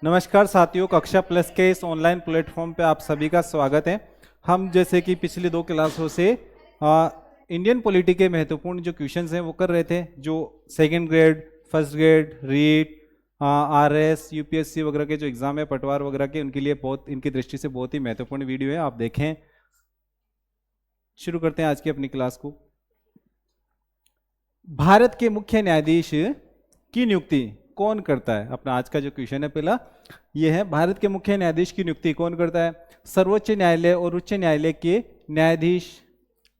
नमस्कार साथियों, कक्षा प्लस के इस ऑनलाइन प्लेटफॉर्म पे आप सभी का स्वागत है। हम जैसे कि पिछली 2 क्लासों से इंडियन पॉलिटी के महत्वपूर्ण जो क्वेश्चंस हैं वो कर रहे थे, जो second grade, first grade, REET, RS, UPSC वगैरह के जो एग्जाम है पटवार वगैरह के, उनके लिए बहुत, इनकी दृष्टि से बहुत ही महत्वपूर्ण वीडियो है, आप देखें। शुरू करते हैं आज की अपनी क्लास को। भारत के मुख्य न्यायाधीश की नियुक्ति कौन करता है? अपना आज का जो क्वेश्चन है पहला ये है, भारत के मुख्य न्यायाधीश की नियुक्ति कौन करता है? सर्वोच्च न्यायालय और उच्च न्यायालय के न्यायाधीश,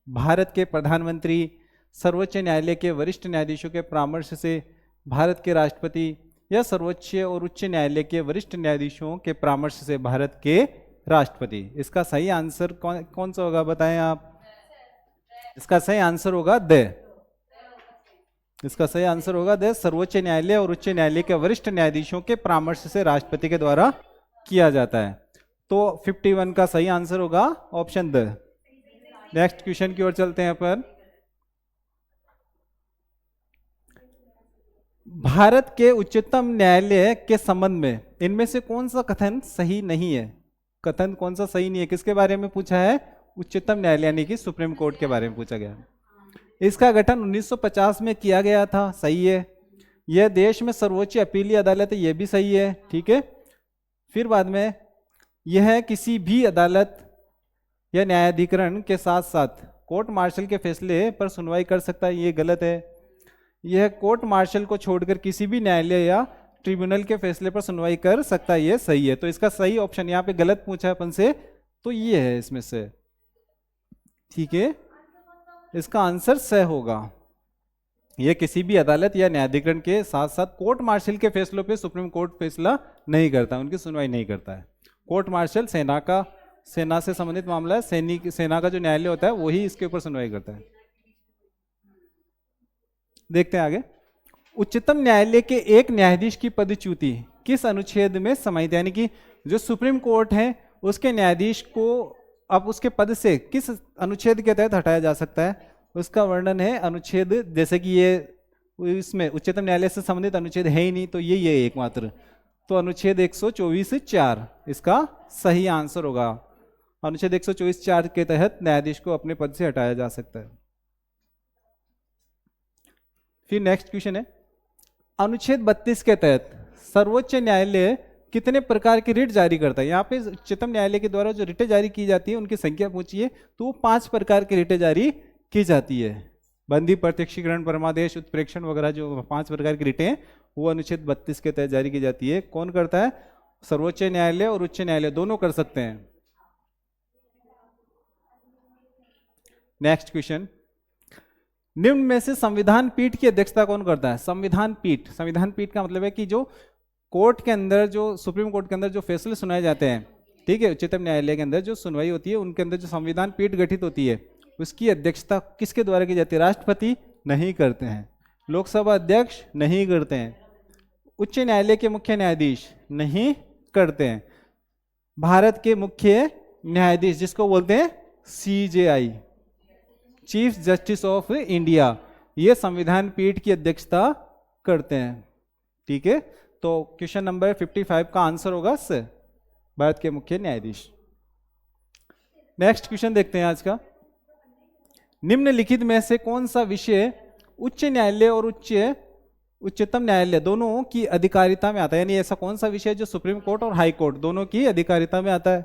भारत के प्रधानमंत्री, सर्वोच्च न्यायालय के वरिष्ठ न्यायाधीशों के परामर्श से भारत के राष्ट्रपति, या सर्वोच्च और उच्च न्यायालय के वरिष्ठ न्यायाधीशों के परामर्श से भारत के राष्ट्रपति। इसका सही आंसर कौन सा होगा, बताएं आप। इसका सही आंसर होगा इसका सही आंसर होगा द सर्वोच्च न्यायालय और उच्च न्यायालय के वरिष्ठ न्यायाधीशों के परामर्श से राष्ट्रपति के द्वारा किया जाता है। तो 51 का सही आंसर होगा ऑप्शन द। नेक्स्ट क्वेश्चन की ओर चलते हैं अपन। भारत के उच्चतम न्यायालय के संबंध में इनमें से कौन सा कथन सही नहीं है? कथन कौन सा सही नहीं है, किसके बारे में पूछा है? उच्चतम न्यायालय यानी कि सुप्रीम कोर्ट के बारे में पूछा गया। इसका गठन 1950 में किया गया था, सही है। यह देश में सर्वोच्च अपीलीय अदालत है, यह भी सही है, ठीक है। फिर बाद में यह किसी भी अदालत या न्यायाधिकरण के साथ साथ कोर्ट मार्शल के फैसले पर सुनवाई कर सकता है, यह गलत है। यह कोर्ट मार्शल को छोड़कर किसी भी न्यायालय या ट्रिब्यूनल के फैसले पर सुनवाई कर सकता है, यह सही है। तो इसका सही ऑप्शन यहाँ पे गलत पूछा है अपन से, तो ये है इसमें से, ठीक है। इसका आंसर स होगा। यह किसी भी अदालत या न्यायाधिकरण के साथ साथ कोर्ट मार्शल के फैसलों पे सुप्रीम कोर्ट फैसला नहीं करता, उनकी सुनवाई नहीं करता है। कोर्ट मार्शल सेना से संबंधित मामला है, सेना का जो न्यायालय होता है वही इसके ऊपर सुनवाई करता है। देखते हैं आगे। उच्चतम न्यायालय के एक न्यायाधीश की पदच्युति किस अनुच्छेद में समाहित है? यानी कि जो सुप्रीम कोर्ट है उसके न्यायाधीश को अब उसके पद से किस अनुच्छेद के तहत हटाया जा सकता है, उसका वर्णन है अनुच्छेद, जैसे कि ये इसमें उच्चतम न्यायालय से संबंधित अनुच्छेद है ही नहीं, तो ये एकमात्र, तो अनुच्छेद 124(4) इसका सही आंसर होगा। अनुच्छेद 124(4) के तहत न्यायाधीश को अपने पद से हटाया जा सकता है। फिर नेक्स्ट क्वेश्चन है, अनुच्छेद 32 के तहत सर्वोच्च न्यायालय कितने प्रकार की रिट जारी करता है? यहाँ पे उच्चतम न्यायालय के द्वारा जो रिटें जारी की जाती है उनकी संख्या पूछी है, तो वो 5 प्रकार की रिटें जारी की जाती है। बंदी, प्रत्यक्षीकरण, परमादेश, उत्प्रेक्षण वगैरह, जो 5 प्रकार की रिटें हैं वो अनुच्छेद 32 के तहत जारी की जाती है। कौन करता है? सर्वोच्च न्यायालय और उच्च न्यायालय दोनों कर सकते हैं। नेक्स्ट क्वेश्चन, निम्न में से संविधान पीठ की अध्यक्षता कौन करता है? संविधान पीठ का मतलब है कि जो कोर्ट के अंदर, जो सुप्रीम कोर्ट के अंदर जो फैसले सुनाए जाते हैं, ठीक है, उच्चतम न्यायालय के अंदर जो सुनवाई होती है उनके अंदर जो संविधान पीठ गठित होती है उसकी अध्यक्षता किसके द्वारा की जाती है? राष्ट्रपति नहीं करते हैं, लोकसभा अध्यक्ष नहीं करते हैं, उच्च न्यायालय के मुख्य न्यायाधीश नहीं करते हैं, भारत के मुख्य न्यायाधीश जिसको बोलते हैं CJI, chief justice of India, ये संविधान पीठ की अध्यक्षता करते हैं, ठीक है। तो क्वेश्चन नंबर 55 का आंसर होगा स, भारत के मुख्य न्यायाधीश। नेक्स्ट क्वेश्चन देखते हैं आज का। निम्नलिखित में से कौन सा विषय उच्च न्यायालय और उच्चतम न्यायालय दोनों की अधिकारिता में आता है? यानी ऐसा कौन सा विषय जो सुप्रीम कोर्ट और हाई कोर्ट दोनों की अधिकारिता में आता है?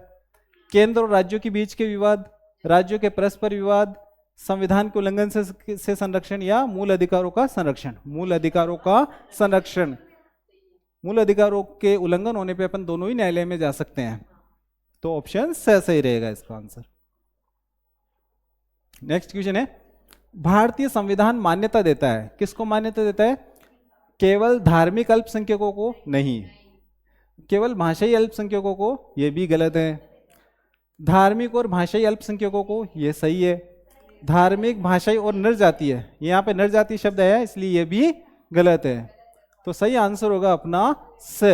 केंद्र और राज्यों के बीच के विवाद, राज्यों के परस्पर विवाद, संविधान के उल्लंघन से संरक्षण, या मूल अधिकारों का संरक्षण? मूल अधिकारों का संरक्षण। मूल अधिकारों के उल्लंघन होने पे अपन दोनों ही न्यायालय में जा सकते हैं, तो ऑप्शन सही रहेगा इसका आंसर। नेक्स्ट क्वेश्चन है, भारतीय संविधान मान्यता देता है, किसको मान्यता देता है? केवल धार्मिक अल्पसंख्यकों को नहीं, केवल भाषाई अल्पसंख्यकों को, यह भी गलत है। धार्मिक और भाषाई अल्पसंख्यकों को, यह सही है। धार्मिक, भाषाई और नरजातीय, यहाँ पे नरजातीय शब्द है इसलिए यह भी गलत है। तो सही आंसर होगा अपना स,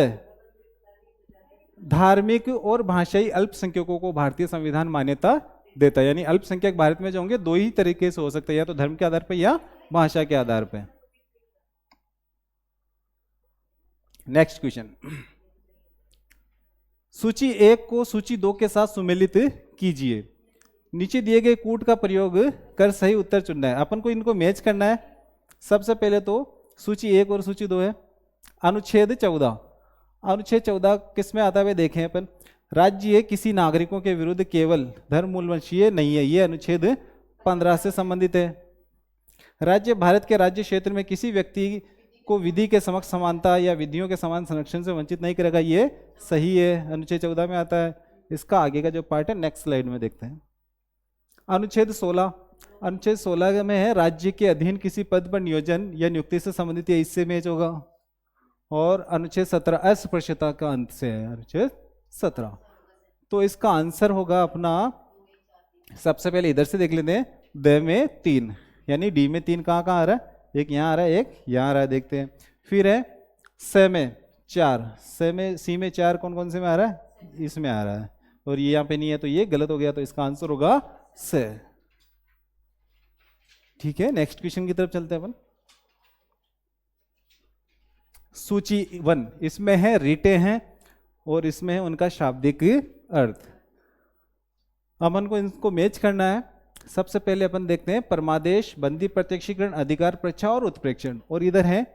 धार्मिक और भाषाई अल्पसंख्यकों को भारतीय संविधान मान्यता देता है। यानी अल्पसंख्यक भारत में जो होंगे दो ही तरीके से हो सकते हैं, या तो धर्म के आधार पर या भाषा के आधार पर। नेक्स्ट क्वेश्चन, सूची 1 को सूची 2 के साथ सुमेलित कीजिए। नीचे दिए गए कूट का प्रयोग कर सही उत्तर चुनना है। अपन को इनको मैच करना है। सबसे पहले तो सूची 1 और सूची 2 है। अनुच्छेद 14, अनुच्छेद 14 किस में आता है देखें अपन। राज्य किसी नागरिकों के विरुद्ध केवल धर्म मूलवंशीय नहीं है, ये अनुच्छेद 15 से संबंधित है। राज्य भारत के राज्य क्षेत्र में किसी व्यक्ति को विधि के समक्ष समानता या विधियों के समान संरक्षण से वंचित नहीं करेगा, ये सही है, अनुच्छेद 14 में आता है। इसका आगे का जो पार्ट है नेक्स्ट स्लाइड में देखते हैं। अनुच्छेद 16, अनुच्छेद 16 में है राज्य के अधीन किसी पद पर नियोजन या नियुक्ति से संबंधित है, इससे मैच होगा। और अनुच्छेद 17 अस्पृश्यता का अंत से है, अनुच्छेद 17। तो इसका आंसर होगा अपना, सबसे पहले इधर से देख लेते हैं, द में 3 यानी डी में 3 कहाँ कहाँ आ रहा है, एक यहाँ आ रहा है, एक यहाँ आ रहा है, देखते हैं। फिर है स में 4, स में सी में 4 कौन कौन से में आ रहा है, इसमें आ रहा है, और ये यहाँ पे नहीं है तो ये गलत हो गया, तो इसका आंसर होगा स। ठीक है, नेक्स्ट क्वेश्चन की तरफ चलते हैं अपन। सूची 1, इसमें है रीटे हैं और इसमें है उनका शाब्दिक अर्थ। अपन को इनको मैच करना है। सबसे पहले अपन देखते हैं परमादेश, बंदी प्रत्यक्षीकरण, अधिकार परीक्षा और उत्प्रेक्षण। और इधर है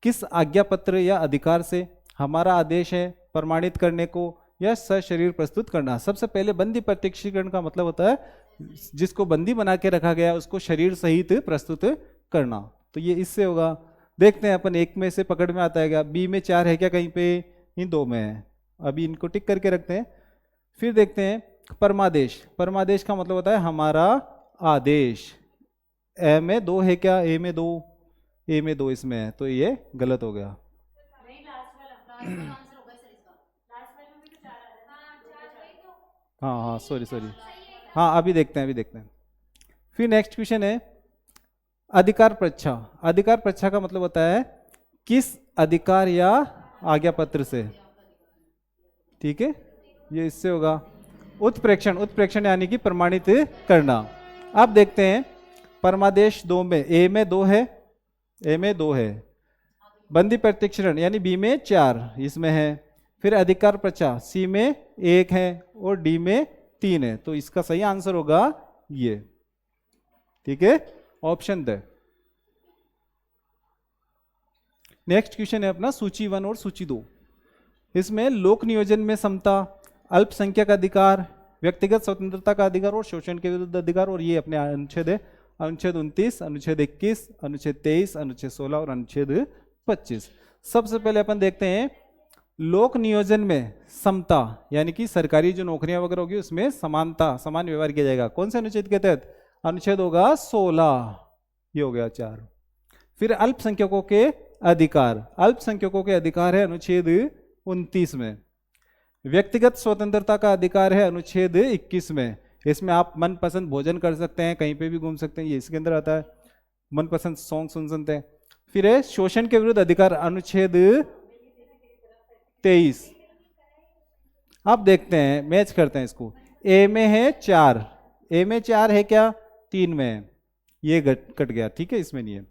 किस आज्ञा पत्र या अधिकार से हमारा आदेश है प्रमाणित करने को या सशरीर प्रस्तुत करना। सबसे पहले बंदी प्रत्यक्षीकरण का मतलब होता है जिसको बंदी बना के रखा गया उसको शरीर सहित प्रस्तुत करना, तो ये इससे होगा। देखते हैं अपन, एक में से पकड़ में आता है क्या, बी में 4 है क्या कहीं पे, इन 2 में है, अभी इनको टिक करके रखते हैं। फिर देखते हैं परमादेश, परमादेश का मतलब होता है हमारा आदेश। ए में 2 है क्या, ए में 2, ए में 2 इसमें है, तो ये गलत हो गया। हाँ हाँ सॉरी सॉरी, हाँ अभी देखते हैं, अभी देखते हैं। फिर नेक्स्ट क्वेश्चन है अधिकार परीक्षा। अधिकार परीक्षा का मतलब होता है किस अधिकार या आज्ञा पत्र से, ठीक है, ये इससे होगा। उत्प्रेक्षण, उत्प्रेक्षण यानी कि प्रमाणित करना। अब देखते हैं परमादेश 2 में, ए में 2 है, ए में 2 है, बंदी प्रत्यक्षीकरण यानी बी में 4 इसमें है, फिर अधिकार परीक्षा सी में 1 है और डी में 3 है, तो इसका सही आंसर होगा ये, ठीक है, ऑप्शन द। नेक्स्ट क्वेश्चन है अपना सूची 1 और सूची 2। इसमें लोक नियोजन में समता, अल्पसंख्यक अधिकार, व्यक्तिगत स्वतंत्रता का अधिकार और शोषण के विरुद्ध अधिकार, और ये अपने अनुच्छेद है, अनुच्छेद 29, अनुच्छेद 21, अनुच्छेद 23, अनुच्छेद 16 और अनुच्छेद 25। सबसे पहले अपन देखते हैं लोक नियोजन में समता यानी कि सरकारी जो नौकरियां वगैरह होगी उसमें समानता, समान व्यवहार किया जाएगा। कौन से अनुच्छेद के तहत, अनुच्छेद होगा 16, ये हो गया 4। फिर अल्पसंख्यकों के अधिकार, अल्पसंख्यकों के अधिकार है अनुच्छेद 29 में। व्यक्तिगत स्वतंत्रता का अधिकार है अनुच्छेद 21 में, इसमें आप मनपसंद भोजन कर सकते हैं, कहीं पे भी घूम सकते हैं, ये इसके अंदर आता है, मनपसंद सॉन्ग सुन सकते हैं। फिर है शोषण के विरुद्ध अधिकार अनुच्छेद 23। अब देखते हैं, मैच करते हैं इसको। ए में है 4, ए में 4 है क्या, 3 में है, ये कट गया, ठीक है, इसमें नहीं है।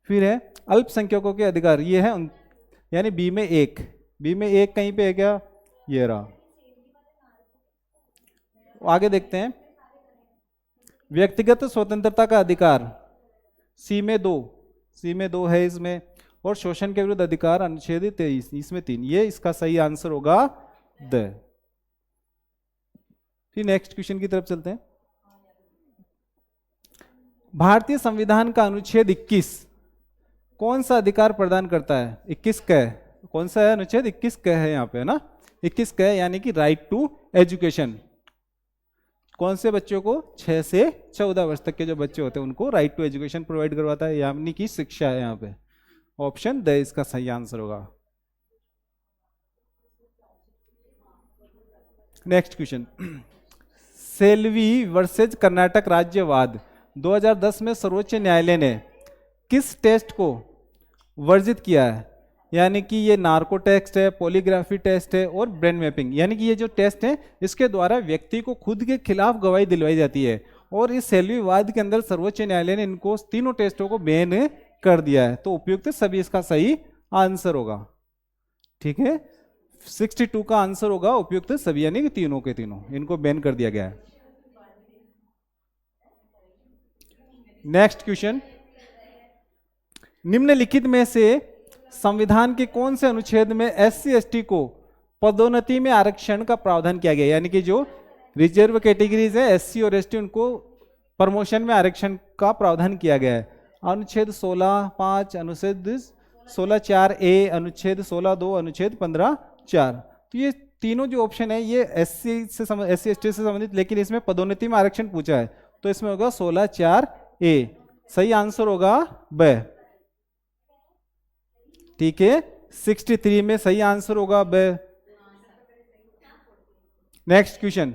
फिर है अल्पसंख्यकों के अधिकार, ये है यानी बी में 1, बी में 1 कहीं पे है क्या, ये रहा। आगे देखते हैं व्यक्तिगत स्वतंत्रता का अधिकार सी में 2, सी में 2 है इसमें, और शोषण के विरुद्ध अधिकार अनुच्छेद 23 इसमें 3, ये इसका सही आंसर होगा द। फिर नेक्स्ट क्वेश्चन की तरफ चलते हैं। भारतीय संविधान का अनुच्छेद 21 कौन सा अधिकार प्रदान करता है, 21 क, कौन सा है अनुच्छेद 21 क है यहाँ पे, है ना, 21 क यानी कि राइट टू एजुकेशन। कौन से बच्चों को, 6 से 14 वर्ष तक के जो बच्चे होते हैं उनको राइट टू एजुकेशन प्रोवाइड करवाता है, यानी कि शिक्षा है यहाँ पे, ऑप्शन द इसका सही आंसर होगा। Next question, Selvi versus Karnataka राज्यवाद 2010 में सर्वोच्च न्यायालय ने किस टेस्ट को वर्जित किया है, यानी कि ये नार्को टेस्ट है, पॉलीग्राफी टेस्ट है और ब्रेन मैपिंग, यानी कि ये जो टेस्ट है इसके द्वारा व्यक्ति को खुद के खिलाफ गवाही दिलवाई जाती है, और इस सेल्वीवाद के अंदर सर्वोच्च न्यायालय ने इनको तीनों टेस्टों को बैन कर दिया है, तो उपयुक्त सभी इसका सही आंसर होगा, ठीक है। 62 का आंसर होगा उपयुक्त सभी, यानी कि तीनों के तीनों, इनको बैन कर दिया गया है। नेक्स्ट क्वेश्चन, निम्नलिखित में से संविधान के कौन से अनुच्छेद में SC/ST को पदोन्नति में आरक्षण का प्रावधान किया गया, यानी कि जो रिजर्व कैटेगरीज है SC और ST, उनको प्रमोशन में आरक्षण का प्रावधान किया गया है। अनुच्छेद 16(5), अनुच्छेद 16(4)A, अनुच्छेद 16(2), अनुच्छेद 15(4). तो ये तीनों जो ऑप्शन है ये SC/ST से संबंधित, लेकिन इसमें पदोन्नति में आरक्षण पूछा है, तो इसमें होगा 16(4)A। सही आंसर होगा ब। ठीक है, 63 में सही आंसर होगा ब। नेक्स्ट क्वेश्चन,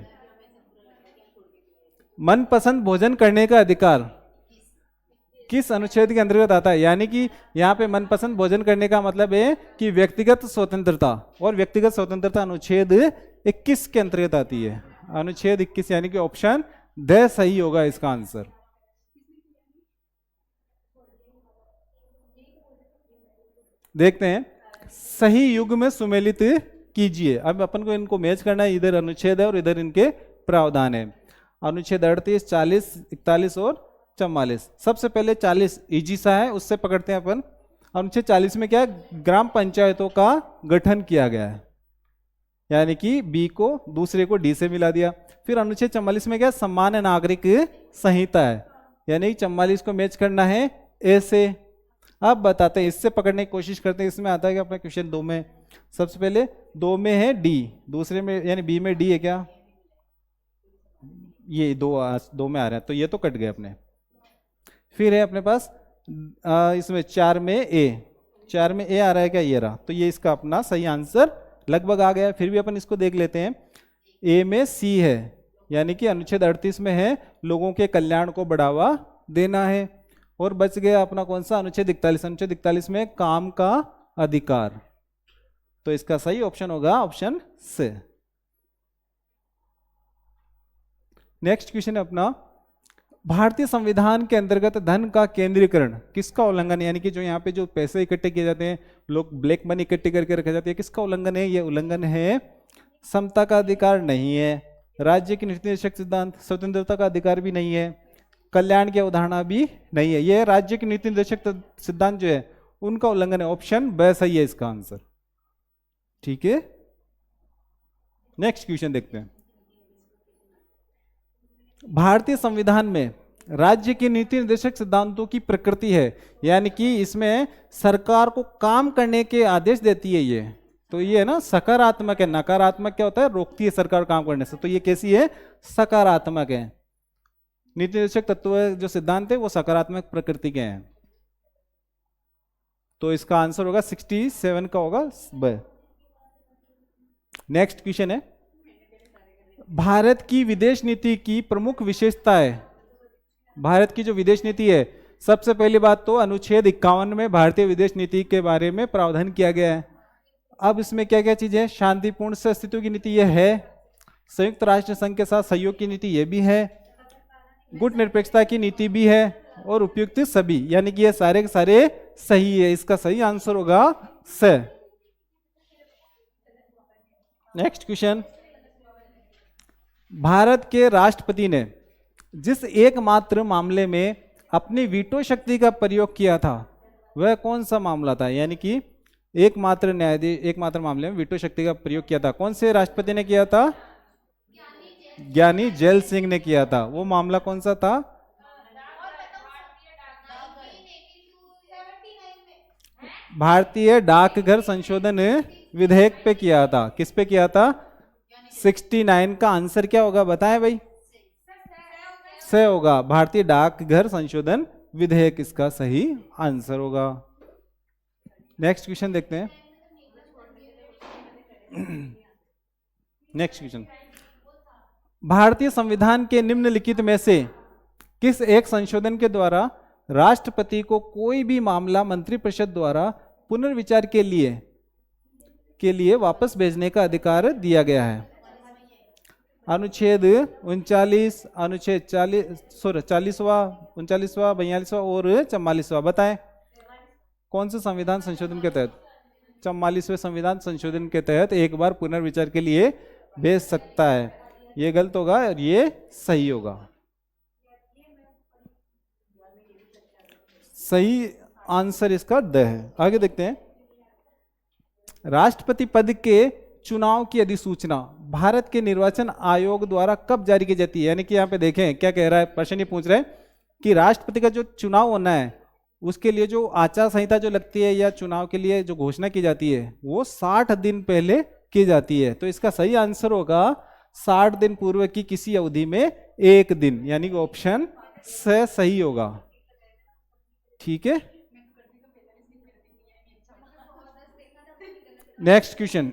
मनपसंद भोजन करने का अधिकार किस अनुच्छेद के अंतर्गत आता है, यानी कि यहाँ पे मनपसंद भोजन करने का मतलब है कि व्यक्तिगत स्वतंत्रता, और व्यक्तिगत स्वतंत्रता अनुच्छेद 21 के अंतर्गत आती है। अनुच्छेद 21, यानी कि ऑप्शन द सही होगा इसका आंसर। देखते हैं, सही युग में सुमेलित कीजिए। अब अपन को इनको मैच करना है, इधर अनुच्छेद है और इधर इनके प्रावधान है। अनुच्छेद 38, 40, 41 और 44। सबसे पहले 40 इजी सा है, उससे पकड़ते हैं अपन। अनुच्छेद 40 में क्या है, ग्राम पंचायतों का गठन किया गया है, यानी कि बी को दूसरे को डी से मिला दिया। फिर अनुच्छेद 44 में क्या, सामान्य नागरिक संहिता है, यानी 44 को मैच करना है ए से। अब बताते हैं, इससे पकड़ने की कोशिश करते हैं। इसमें आता है कि अपना क्वेश्चन 2 में, सबसे पहले 2 में है डी, दूसरे में यानी बी में डी है क्या, ये दो में आ रहा है, तो ये तो कट गए अपने। फिर है अपने पास इसमें 4 में ए, 4 में ए आ रहा है क्या, ये रहा, तो ये इसका अपना सही आंसर लगभग आ गया। फिर भी अपन इसको देख लेते हैं। ए में सी है, यानी कि अनुच्छेद 38 में है लोगों के कल्याण को बढ़ावा देना है। और बच गया अपना कौन सा, अनुच्छेद 41। अनुच्छेद 41 में काम का अधिकार, तो इसका सही ऑप्शन होगा ऑप्शन से। नेक्स्ट क्वेश्चन है अपना, भारतीय संविधान के अंतर्गत धन का केंद्रीकरण किसका उल्लंघन है, यानी कि जो यहाँ पे जो पैसे इकट्ठे किए जाते हैं, लोग ब्लैक मनी इकट्ठी करके रखे जाते हैं, किसका उल्लंघन है, ये उल्लंघन है समता का अधिकार नहीं है, राज्य की नीति निर्देशक सिद्धांत, स्वतंत्रता का अधिकार भी नहीं है, कल्याण की अवधारणा भी नहीं है। ये राज्य की नीति निर्देशक सिद्धांत जो है उनका उल्लंघन है। ऑप्शन ब सही है इसका आंसर। ठीक है, नेक्स्ट क्वेश्चन देखते हैं। भारतीय संविधान में राज्य की नीति निर्देशक सिद्धांतों की प्रकृति है, यानी कि इसमें सरकार को काम करने के आदेश देती है ये, तो ये है ना सकारात्मक है। नकारात्मक क्या होता है, रोकती है सरकार काम करने से, तो ये कैसी है, सकारात्मक है। नीति निर्देशक तत्व जो सिद्धांत है वो सकारात्मक प्रकृति के हैं, तो इसका आंसर होगा 67 का होगा ब। नेक्स्ट क्वेश्चन है, भारत की विदेश नीति की प्रमुख विशेषता है। भारत की जो विदेश नीति है, सबसे पहली बात तो अनुच्छेद 51 में भारतीय विदेश नीति के बारे में प्रावधान किया गया है। अब इसमें क्या क्या चीजें, शांतिपूर्ण से अस्तित्व की नीति यह है, संयुक्त राष्ट्र संघ के साथ सहयोग की नीति यह भी है, गुट निरपेक्षता की नीति भी है, और उपयुक्त सभी, यानी कि ये सारे के सारे सही है। इसका सही आंसर होगा स। नेक्स्ट क्वेश्चन, भारत के राष्ट्रपति ने जिस एकमात्र मामले में अपनी वीटो शक्ति का प्रयोग किया था वह कौन सा मामला था, यानी कि एकमात्र न्यायाधीश एकमात्र मामले में वीटो शक्ति का प्रयोग किया था, कौन से राष्ट्रपति ने किया था, ज्ञानी जैल सिंह ने किया था। वो मामला कौन सा था, भारतीय डाकघर संशोधन विधेयक पे किया था। किस पे किया था, 69 का आंसर क्या होगा बताएं भाई, से होगा, भारतीय डाकघर संशोधन विधेयक इसका सही आंसर होगा। नेक्स्ट क्वेश्चन देखते हैं। नेक्स्ट क्वेश्चन, भारतीय संविधान के निम्नलिखित में से किस एक संशोधन के द्वारा राष्ट्रपति को कोई भी मामला मंत्रिपरिषद द्वारा पुनर्विचार के लिए वापस भेजने का अधिकार दिया गया है। अनुच्छेद 39, अनुच्छेद 40वां, 39वां, 42वां और 44वां, बताएं कौन से संविधान संशोधन के तहत। 44वें संविधान संशोधन के तहत एक बार पुनर्विचार के लिए भेज सकता है। ये गलत होगा और ये सही होगा। सही आंसर इसका द है। आगे देखते हैं, राष्ट्रपति पद के चुनाव की अधिसूचना भारत के निर्वाचन आयोग द्वारा कब जारी की जाती है? यानी कि यहाँ पे देखें क्या कह रहा है, प्रश्न ये पूछ रहे हैं कि राष्ट्रपति का जो चुनाव होना है उसके लिए जो आचार संहिता जो लगती है या चुनाव के लिए जो घोषणा की जाती है वो 60 दिन पहले की जाती है। तो इसका सही आंसर होगा 60 दिन पूर्व की किसी अवधि में 1 दिन, यानी कि ऑप्शन से सही होगा। ठीक है, नेक्स्ट क्वेश्चन।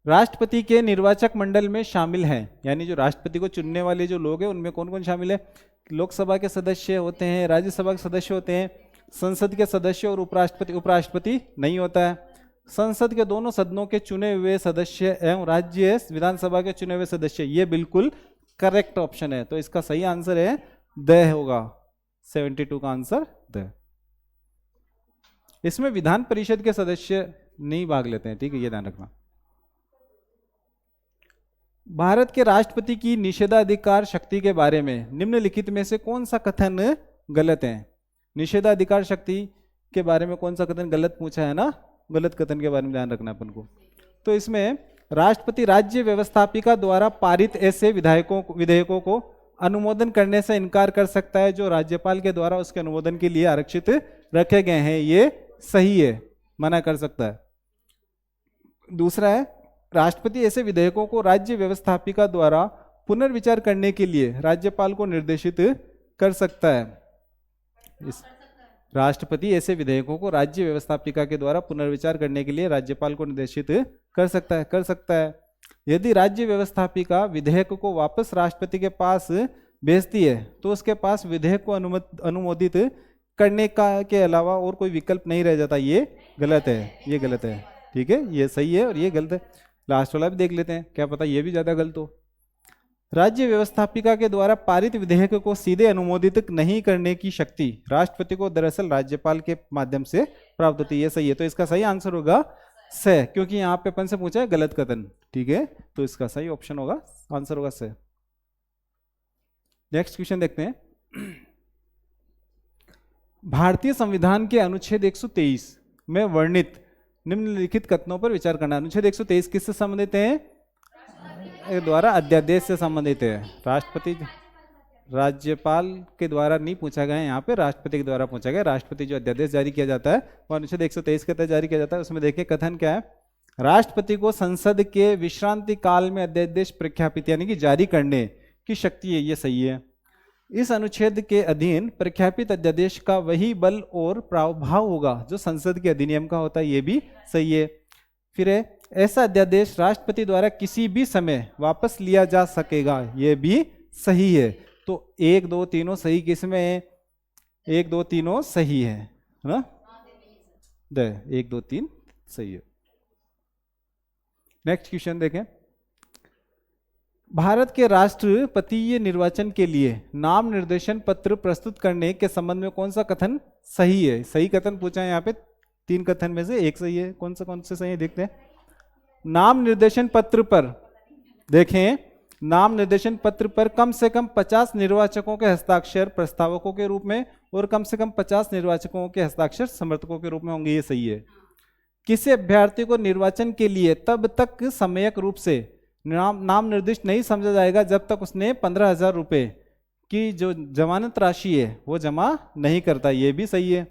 राष्ट्रपति के निर्वाचक मंडल में शामिल हैं, यानी जो राष्ट्रपति को चुनने वाले जो लोग हैं उनमें कौन कौन शामिल है? लोकसभा के सदस्य होते हैं, राज्यसभा के सदस्य होते हैं, संसद के सदस्य और उपराष्ट्रपति। उपराष्ट्रपति नहीं होता है। संसद के दोनों सदनों के चुने हुए सदस्य एवं राज्य विधानसभा के चुने हुए सदस्य, ये बिल्कुल करेक्ट ऑप्शन है। तो इसका सही आंसर है द होगा, 72 का आंसर द। इसमें विधान परिषद के सदस्य नहीं भाग लेते हैं, ठीक है, ये ध्यान रखना। भारत के राष्ट्रपति की निषेधाधिकार शक्ति के बारे में निम्नलिखित में से कौन सा कथन गलत है? निषेधाधिकार शक्ति के बारे में कौन सा कथन गलत पूछा है ना, गलत कथन के बारे में ध्यान रखना अपन को। तो इसमें राष्ट्रपति राज्य व्यवस्थापिका द्वारा पारित ऐसे विधेयकों को अनुमोदन करने से इनकार कर सकता है जो राज्यपाल के द्वारा उसके अनुमोदन के लिए आरक्षित रखे गए हैं। ये सही है, मना कर सकता है। दूसरा है, राष्ट्रपति ऐसे विधेयकों को राज्य व्यवस्थापिका द्वारा पुनर्विचार करने के लिए राज्यपाल को निर्देशित कर सकता है। इस राष्ट्रपति ऐसे विधेयकों को राज्य व्यवस्थापिका के द्वारा पुनर्विचार करने के लिए राज्यपाल को निर्देशित कर सकता है। यदि राज्य व्यवस्थापिका विधेयक को वापस राष्ट्रपति के पास भेजती है तो उसके पास विधेयक को अनुमोदित करने का के अलावा और कोई विकल्प नहीं रह जाता। ये गलत है, ये गलत है। ठीक है, ये सही है और ये गलत है। लास्ट वाला भी देख लेते हैं, क्या पता ये भी ज्यादा गलत हो। राज्य व्यवस्थापिका के द्वारा पारित विधेयक को सीधे अनुमोदित नहीं करने की शक्ति राष्ट्रपति को दरअसल राज्यपाल के माध्यम से प्राप्त होती है। ये सही है, तो इसका सही आंसर होगा से, क्योंकि यहाँ पे अपन से पूछा है गलत कथन। ठीक है, तो इसका सही ऑप्शन होगा, आंसर होगा से। नेक्स्ट क्वेश्चन देखते हैं। भारतीय संविधान के अनुच्छेद 123 में वर्णित निम्नलिखित कथनों पर विचार करना। अनुच्छेद 123 किससे संबंधित है? द्वारा अध्यादेश से संबंधित है। राष्ट्रपति राज्यपाल के द्वारा नहीं पूछा गया है, यहाँ पे राष्ट्रपति के द्वारा पूछा गया। राष्ट्रपति जो अध्यादेश जारी किया जाता है वो अनुच्छेद 123 के तहत जारी किया जाता है। उसमें देखिए कथन क्या है, राष्ट्रपति को संसद के विश्रांति काल में अध्यादेश प्रख्यापित यानी कि जारी करने की शक्ति है। ये सही है। इस अनुच्छेद के अधीन प्रख्यापित अध्यादेश का वही बल और प्रभाव होगा जो संसद के अधिनियम का होता है। ये भी सही है। फिर है, ऐसा अध्यादेश राष्ट्रपति द्वारा किसी भी समय वापस लिया जा सकेगा। ये भी सही है। तो 1 2 तीनों सही किसमें? 1 2 तीनों सही है ना, 1 2 3 सही है। नेक्स्ट क्वेश्चन देखें। भारत के राष्ट्रपतीय निर्वाचन के लिए नाम निर्देशन पत्र प्रस्तुत करने के संबंध में कौन सा कथन सही है? सही कथन पूछा है यहाँ पे, 3 कथन में से एक सही है। कौन से सही है देखते हैं। नाम निर्देशन पत्र पर देखें, नाम निर्देशन पत्र पर कम से कम 50 निर्वाचकों के हस्ताक्षर प्रस्तावकों के रूप में और कम से कम 50 निर्वाचकों के हस्ताक्षर समर्थकों के रूप में होंगे। ये सही है। किसी अभ्यर्थी को निर्वाचन के लिए तब तक सम्यक रूप से नाम निर्दिष्ट नहीं समझा जाएगा जब तक उसने 15,000 रुपये की जो जमानत राशि है वो जमा नहीं करता। ये भी सही है।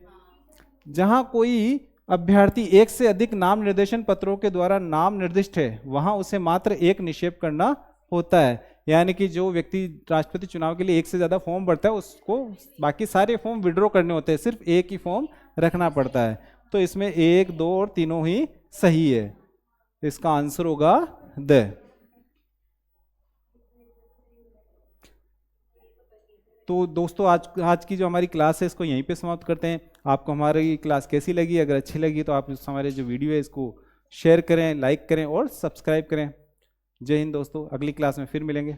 जहां कोई अभ्यर्थी एक से अधिक नाम निर्देशन पत्रों के द्वारा नाम निर्दिष्ट है वहां उसे मात्र एक निक्षेप करना होता है। यानी कि जो व्यक्ति राष्ट्रपति चुनाव के लिए एक से ज्यादा फॉर्म भरता है उसको बाकी सारे फॉर्म विड्रॉ करने होते हैं, सिर्फ एक ही फॉर्म रखना पड़ता है। तो इसमें 1 2 और तीनों ही सही है। इसका आंसर होगा द। तो दोस्तों आज की जो हमारी क्लास है इसको यहीं पे समाप्त करते हैं। आपको हमारी क्लास कैसी लगी? अगर अच्छी लगी तो आप हमारे जो वीडियो है इसको शेयर करें, लाइक करें और सब्सक्राइब करें। जय हिंद दोस्तों, अगली क्लास में फिर मिलेंगे।